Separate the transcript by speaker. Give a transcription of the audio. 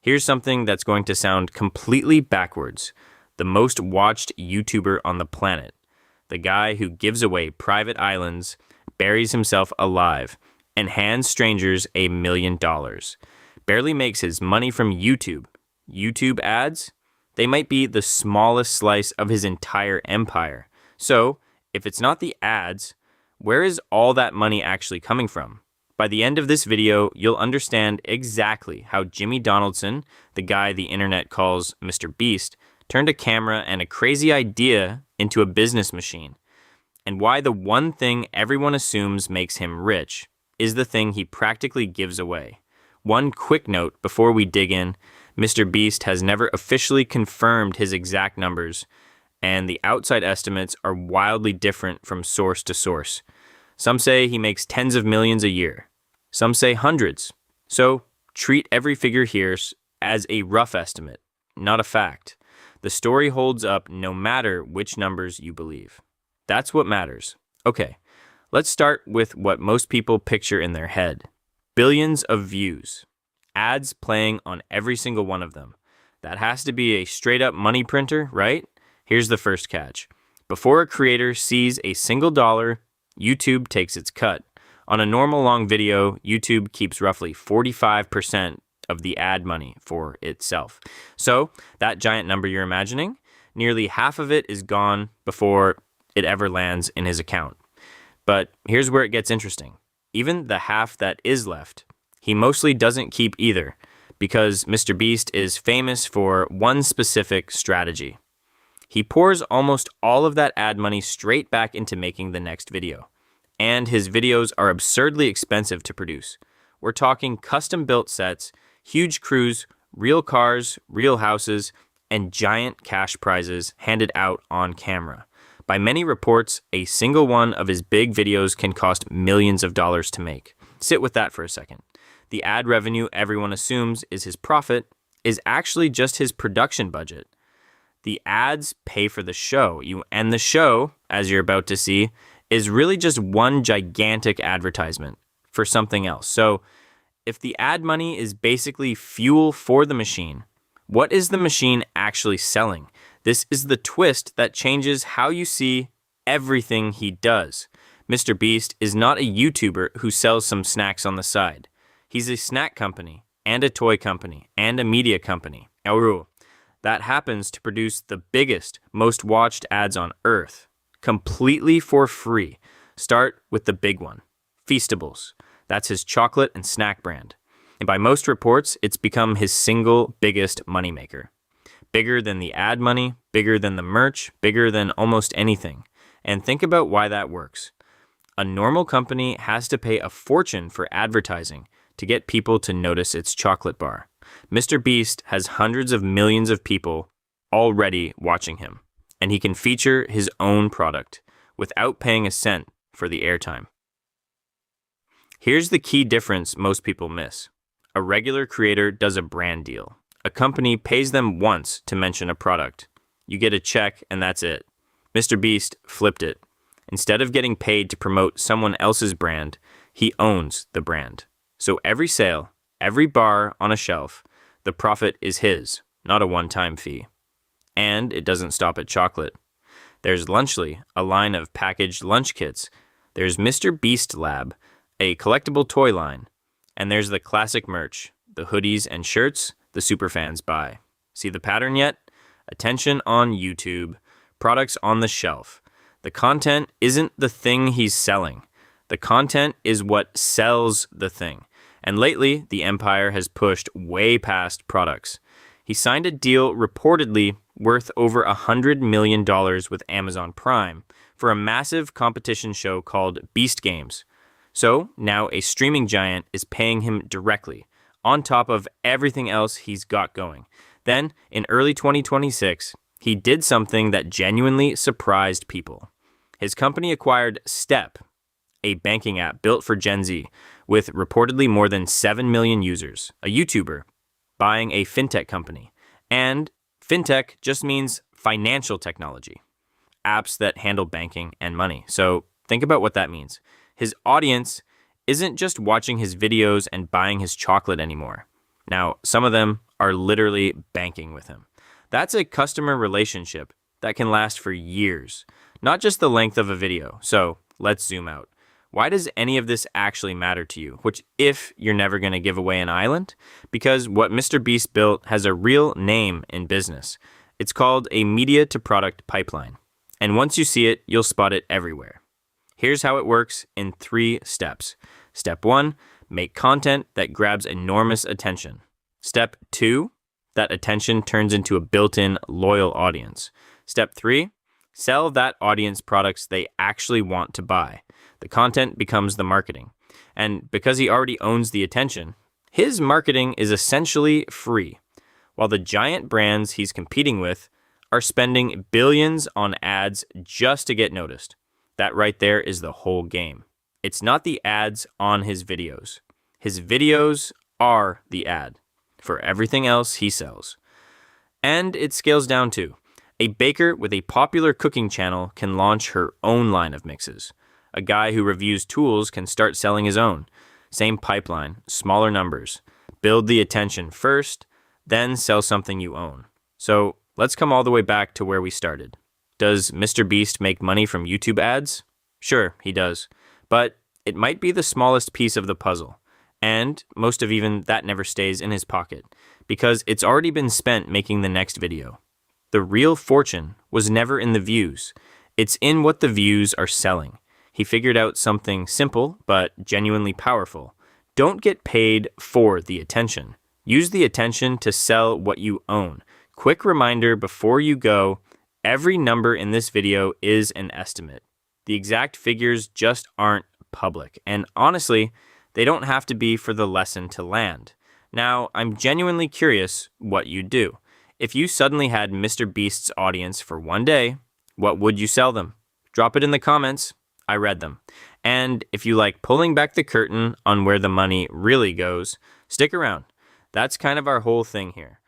Speaker 1: Here's something that's going to sound completely backwards. The most watched YouTuber on the planet. The guy who gives away private islands, buries himself alive, and hands strangers $1 million. Barely makes his money from YouTube. YouTube ads? They might be the smallest slice of his entire empire. So, if it's not the ads, where is all that money actually coming from? By the end of this video, you'll understand exactly how Jimmy Donaldson, the guy the internet calls MrBeast, turned a camera and a crazy idea into a business machine, and why the one thing everyone assumes makes him rich is the thing he practically gives away. One quick note before we dig in, MrBeast has never officially confirmed his exact numbers, and the outside estimates are wildly different from source to source. Some say he makes tens of millions a year. Some say hundreds. So treat every figure here as a rough estimate, not a fact. The story holds up no matter which numbers you believe. That's what matters. Okay, let's start with what most people picture in their head. Billions of views. Ads playing on every single one of them. That has to be a straight-up money printer, right? Here's the first catch. Before a creator sees a single dollar, YouTube takes its cut. On a normal long video, YouTube keeps roughly 45% of the ad money for itself. So, that giant number you're imagining, nearly half of it is gone before it ever lands in his account. But here's where it gets interesting. Even the half that is left, he mostly doesn't keep either, because MrBeast is famous for one specific strategy. He pours almost all of that ad money straight back into making the next video. And his videos are absurdly expensive to produce. We're talking custom-built sets, huge crews, real cars, real houses, and giant cash prizes handed out on camera. By many reports, a single one of his big videos can cost millions of dollars to make. Sit with that for a second. The ad revenue everyone assumes is his profit is actually just his production budget. The ads pay for the show, and the show, as you're about to see, is really just one gigantic advertisement for something else. So, if the ad money is basically fuel for the machine, what is the machine actually selling? This is the twist that changes how you see everything he does. MrBeast is not a YouTuber who sells some snacks on the side. He's a snack company, and a toy company, and a media company. Auru. That happens to produce the biggest, most watched ads on Earth, completely for free. Start with the big one, Feastables. That's his chocolate and snack brand. And by most reports, it's become his single biggest moneymaker. Bigger than the ad money, bigger than the merch, bigger than almost anything. And think about why that works. A normal company has to pay a fortune for advertising to get people to notice its chocolate bar. MrBeast has hundreds of millions of people already watching him, and he can feature his own product without paying a cent for the airtime. Here's the key difference most people miss. A regular creator does a brand deal. A company pays them once to mention a product. You get a check and that's it. MrBeast flipped it. Instead of getting paid to promote someone else's brand, he owns the brand. So every sale, every bar on a shelf, the profit is his, not a one-time fee. And it doesn't stop at chocolate. There's Lunchly, a line of packaged lunch kits. There's MrBeast Lab, a collectible toy line. And there's the classic merch, the hoodies and shirts the superfans buy. See the pattern yet? Attention on YouTube, products on the shelf. The content isn't the thing he's selling. The content is what sells the thing. And lately, the empire has pushed way past products. He signed a deal reportedly worth over $100 million with Amazon Prime for a massive competition show called Beast Games. So now a streaming giant is paying him directly, on top of everything else he's got going. Then, in early 2026, he did something that genuinely surprised people. His company acquired Step, a banking app built for Gen Z, with reportedly more than 7 million users, a YouTuber, buying a fintech company. And fintech just means financial technology, apps that handle banking and money. So think about what that means. His audience isn't just watching his videos and buying his chocolate anymore. Now, some of them are literally banking with him. That's a customer relationship that can last for years, not just the length of a video. So let's zoom out. Why does any of this actually matter to you? Which if you're never going to give away an island? Because what MrBeast built has a real name in business. It's called a media to product pipeline. And once you see it, you'll spot it everywhere. Here's how it works in 3 steps. Step 1, make content that grabs enormous attention. Step 2, that attention turns into a built-in loyal audience. Step 3, sell that audience products they actually want to buy. The content becomes the marketing. And because he already owns the attention, his marketing is essentially free, while the giant brands he's competing with are spending billions on ads just to get noticed. That right there is the whole game. It's not the ads on his videos. His videos are the ad for everything else he sells. And it scales down too. A baker with a popular cooking channel can launch her own line of mixes. A guy who reviews tools can start selling his own. Same pipeline, smaller numbers. Build the attention first, then sell something you own. So let's come all the way back to where we started. Does MrBeast make money from YouTube ads? Sure, he does. But it might be the smallest piece of the puzzle. And most of even that never stays in his pocket, because it's already been spent making the next video. The real fortune was never in the views. It's in what the views are selling. He figured out something simple, but genuinely powerful. Don't get paid for the attention. Use the attention to sell what you own. Quick reminder before you go, every number in this video is an estimate. The exact figures just aren't public. And honestly, they don't have to be for the lesson to land. Now, I'm genuinely curious what you'd do. If you suddenly had MrBeast's audience for one day, what would you sell them? Drop it in the comments. I read them. And if you like pulling back the curtain on where the money really goes, stick around. That's kind of our whole thing here.